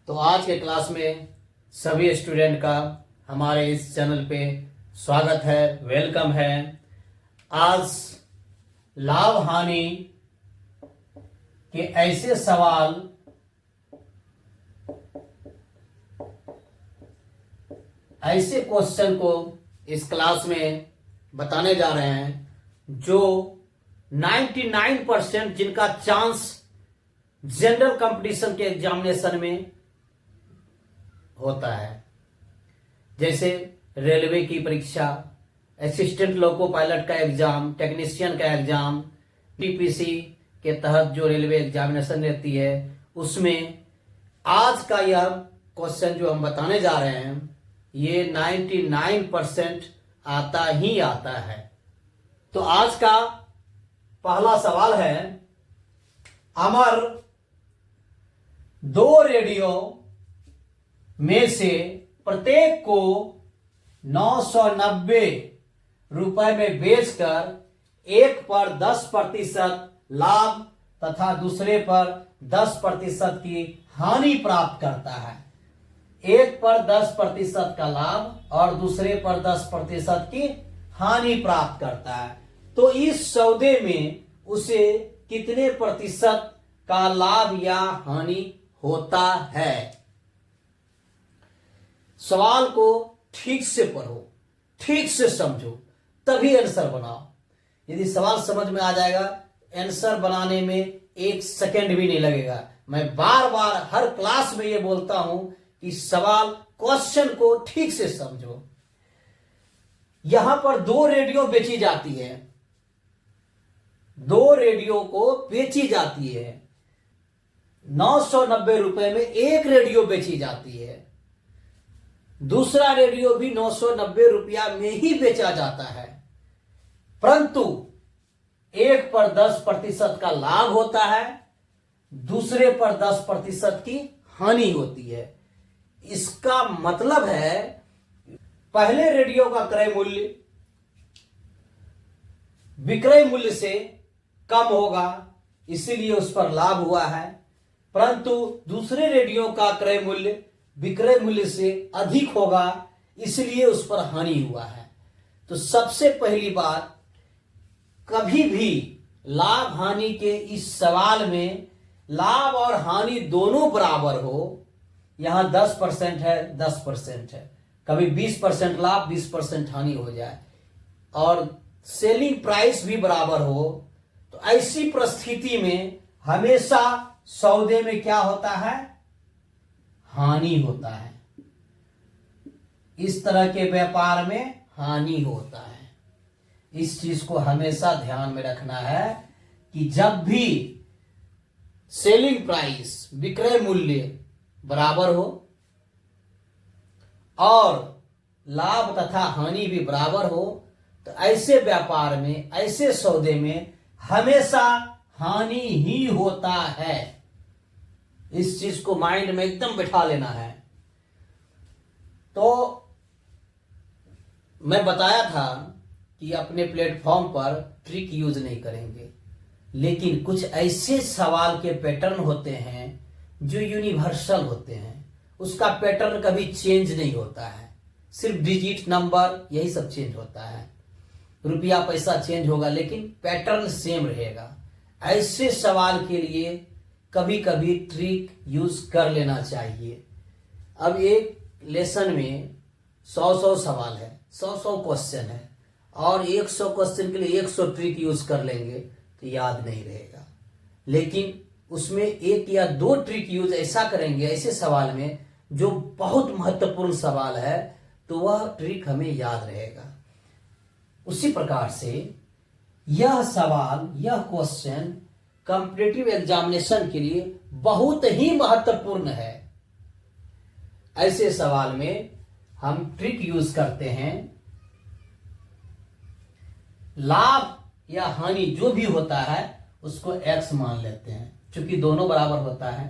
तो आज के क्लास में सभी स्टूडेंट का हमारे इस चैनल पे स्वागत है, वेलकम है। आज लाभ हानि के ऐसे सवाल ऐसे क्वेश्चन को इस क्लास में बताने जा रहे हैं जो 99% जिनका चांस जनरल कंपटीशन के एग्जामिनेशन में होता है। जैसे रेलवे की परीक्षा, असिस्टेंट लोको पायलट का एग्जाम, टेक्नीशियन का एग्जाम, टीपीसी के तहत जो रेलवे एग्जामिनेशन रहती है उसमें आज का यह क्वेश्चन जो हम बताने जा रहे हैं ये 99% आता ही आता है। तो आज का पहला सवाल है, अमर दो रेडियो में से प्रत्येक को 990 रुपए में बेचकर एक पर 10% लाभ तथा दूसरे पर 10% की हानि प्राप्त करता है। एक पर 10% का लाभ और दूसरे पर 10% की हानि प्राप्त करता है। तो इस सौदे में उसे कितने प्रतिशत का लाभ या हानि होता है? सवाल को ठीक से पढ़ो, ठीक से समझो, तभी आंसर बनाओ। यदि सवाल समझ में आ जाएगा, आंसर बनाने में 1 सेकंड भी नहीं लगेगा। मैं बार बार हर क्लास में ये बोलता हूं कि सवाल क्वेश्चन को ठीक से समझो। यहां पर 2 रेडियो बेची जाती है, 2 रेडियो को बेची जाती है। 990 रुपए में एक रेडियो बेची जाती है, दूसरा रेडियो भी 990 रुपया में ही बेचा जाता है, परंतु एक पर 10% का लाभ होता है, दूसरे पर 10% की हानि होती है। इसका मतलब है पहले रेडियो का क्रय मूल्य विक्रय मूल्य से कम होगा, इसीलिए उस पर लाभ हुआ है, परंतु दूसरे रेडियो का क्रय मूल्य विक्रय मूल्य से अधिक होगा, इसलिए उस पर हानि हुआ है। तो सबसे पहली बात, कभी भी लाभ हानि के इस सवाल में लाभ और हानि दोनों बराबर हो, यहां 10% है 10% है, कभी 20% लाभ 20% हानि हो जाए और सेलिंग प्राइस भी बराबर हो, तो ऐसी परिस्थिति में हमेशा सौदे में क्या होता है? हानि होता है। इस तरह के व्यापार में हानि होता है। इस चीज को हमेशा ध्यान में रखना है कि जब भी सेलिंग प्राइस विक्रय मूल्य बराबर हो और लाभ तथा हानि भी बराबर हो, तो ऐसे व्यापार में, ऐसे सौदे में हमेशा हानि ही होता है। इस चीज को माइंड में एकदम बिठा लेना है। तो मैं बताया था कि अपने प्लेटफॉर्म पर ट्रिक यूज नहीं करेंगे, लेकिन कुछ ऐसे सवाल के पैटर्न होते हैं जो यूनिवर्सल होते हैं। उसका पैटर्न कभी चेंज नहीं होता है, सिर्फ डिजिट नंबर यही सब चेंज होता है, रुपया पैसा चेंज होगा लेकिन पैटर्न सेम रहेगा। ऐसे सवाल के लिए कभी कभी ट्रिक यूज कर लेना चाहिए। अब एक लेसन में 100 सवाल है, 100 क्वेश्चन है, और 100 क्वेश्चन के लिए 100 ट्रिक यूज कर लेंगे तो याद नहीं रहेगा। लेकिन उसमें 1 या 2 ट्रिक यूज ऐसा करेंगे ऐसे सवाल में जो बहुत महत्वपूर्ण सवाल है, तो वह ट्रिक हमें याद रहेगा। उसी प्रकार से यह सवाल, यह क्वेश्चन कॉम्पिटिटिव एग्जामिनेशन के लिए बहुत ही महत्वपूर्ण है। ऐसे सवाल में हम ट्रिक यूज करते हैं, लाभ या हानि जो भी होता है उसको x मान लेते हैं, क्योंकि दोनों बराबर होता है,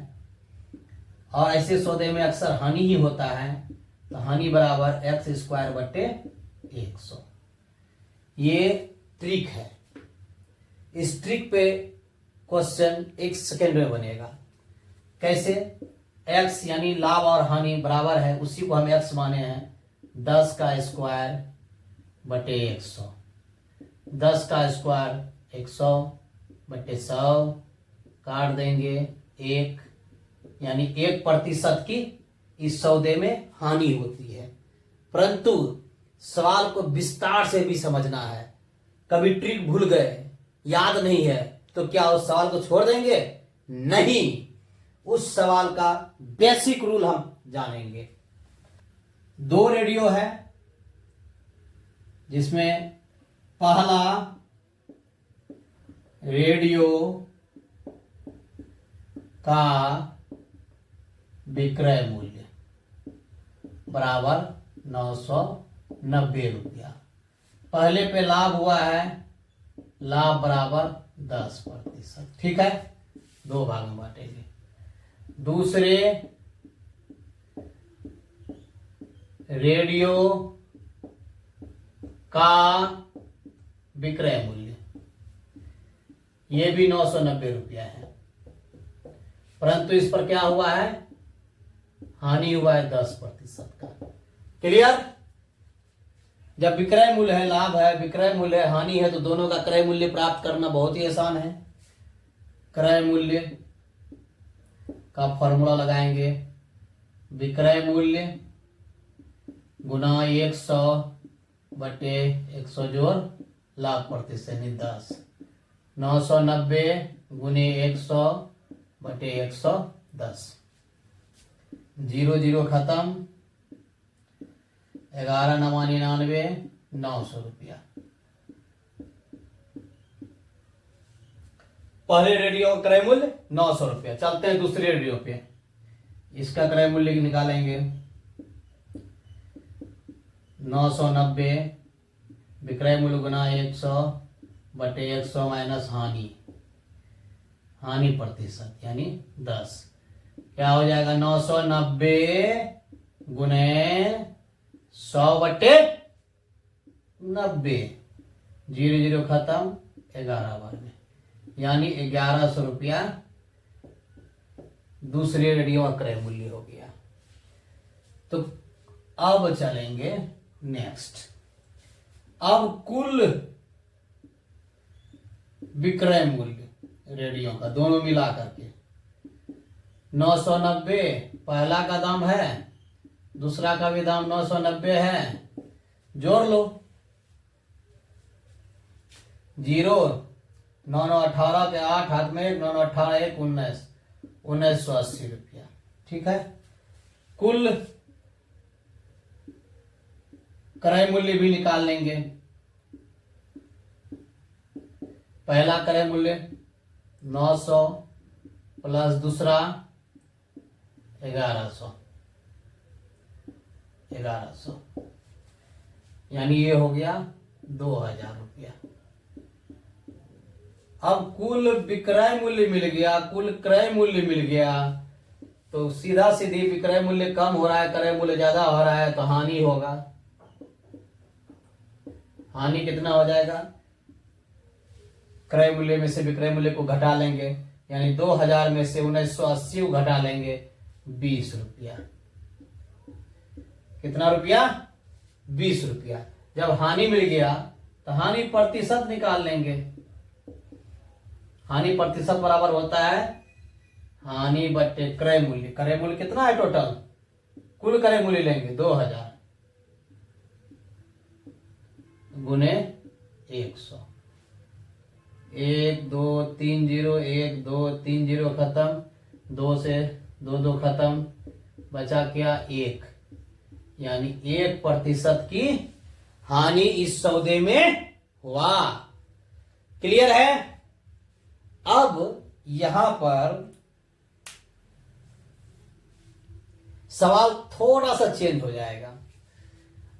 और ऐसे सौदे में अक्सर हानि ही होता है, तो हानि बराबर x² / 100। ये ट्रिक है। इस ट्रिक पे क्वेश्चन 1 सेकेंड में बनेगा। कैसे? एक्स यानी लाभ और हानि बराबर है, उसी को हम एक्स माने हैं 10 का स्क्वायर बटे 100। 10 का स्क्वायर 100 बटे 100 काट देंगे 1, यानी 1% की इस सौदे में हानि होती है। परंतु सवाल को विस्तार से भी समझना है। कभी ट्रिक भूल गए, याद नहीं है, तो क्या उस सवाल को छोड़ देंगे? नहीं, उस सवाल का बेसिक रूल हम जानेंगे। 2 रेडियो है, जिसमें पहला रेडियो का विक्रय मूल्य बराबर 990 रुपया। पहले पे लाभ हुआ है, लाभ बराबर 10%, ठीक है, 2 भाग में बांटेंगे। दूसरे रेडियो का विक्रय मूल्य, ये भी 990 रुपया है, परंतु इस पर क्या हुआ है? हानि हुआ है 10% का। क्लियर? जब विक्रय मूल्य है, लाभ है, विक्रय मूल्य है, हानि है, तो दोनों का क्रय मूल्य प्राप्त करना बहुत ही आसान है। क्रय मूल्य का फॉर्मूला लगाएंगे, विक्रय मूल्य गुना 100 बटे 100 जोड़ लाभ प्रतिशत यानी 10। 990 गुने 100 बटे 110। 0 0 खत्म, 11 9 99, 900 रुपया। पहले रेडियो का क्रय मूल्य 900 रुपया। चलते हैं दूसरे रेडियो पे, इसका क्रय मूल्य निकालेंगे। 990 विक्रय मूल्य गुना 100 बटे 100 माइनस हानि, हानि प्रतिशत यानी 10। क्या हो जाएगा? 990 गुने 100 बटे 90, 0 0 खत्म, 11 बार में, यानी 1100 रुपया दूसरे रेडियो का क्रय मूल्य हो गया। तो अब चलेंगे नेक्स्ट। अब कुल विक्रय मूल्य रेडियो का दोनों मिला करके 990 पहला का दाम है, दूसरा का भी दाम 990 है, जोड़ लो। 0 9 9 18 के 8 हाथ में 9 9 18 1 19, 1980 रुपया, ठीक है। कुल क्रय मूल्य भी निकाल लेंगे। पहला क्रय मूल्य 900 प्लस दूसरा 1100, यानी ये हो गया 2000 रुपया। अब कुल विक्रय मूल्य मिल गया, कुल क्रय मूल्य मिल गया, तो सीधा सीधी विक्रय मूल्य कम हो रहा है, क्रय मूल्य ज्यादा हो रहा है, तो हानि होगा। हानि कितना हो जाएगा? क्रय मूल्य में से विक्रय मूल्य को घटा लेंगे, यानी 2000 में से 1980 को घटा लेंगे, 20 रुपया। कितना रुपया? 20 रुपया। जब हानि मिल गया तो हानि प्रतिशत निकाल लेंगे। हानि प्रतिशत बराबर होता है हानि बटे क्रय मूल्य। क्रय मूल्य कितना है टोटल? कुल क्रय मूल्य लेंगे 2000 गुने 100। 1 2 3 0, 1 2 3 0 खत्म, 2 से 2 2 खत्म, बचा क्या? 1, यानी 1% की हानि इस सौदे में हुआ। क्लियर है? अब यहां पर सवाल थोड़ा सा चेंज हो जाएगा।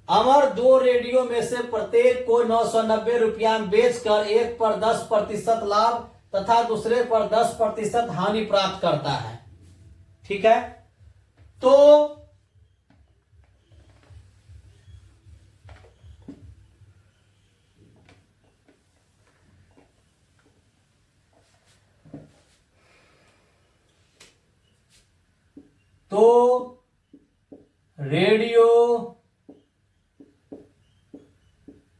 अमर 2 रेडियो में से प्रत्येक को 990 रुपया में बेचकर एक पर 10% लाभ तथा दूसरे पर 10% हानि प्राप्त करता है, ठीक है। तो तो रेडियो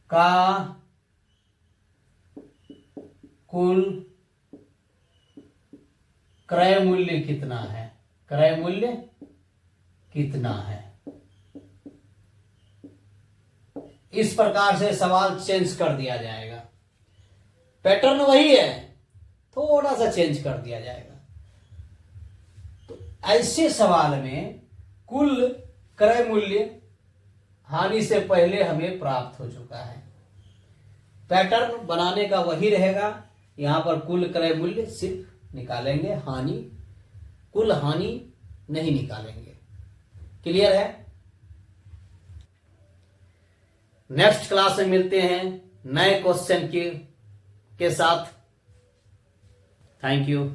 का कुल क्रय मूल्य कितना है, क्रय मूल्य कितना है। इस प्रकार से सवाल चेंज कर दिया जाएगा। पैटर्न वही है, थोड़ा सा चेंज कर दिया जाएगा। तो ऐसे सवाल में कुल क्रय मूल्य हानि से पहले हमें प्राप्त हो चुका है। पैटर्न बनाने का वही रहेगा। यहां पर कुल क्रय मूल्य सिर्फ निकालेंगे, हानि, कुल हानि नहीं निकालेंगे। क्लियर है। नेक्स्ट क्लास में मिलते हैं नए क्वेश्चन के साथ। Thank you.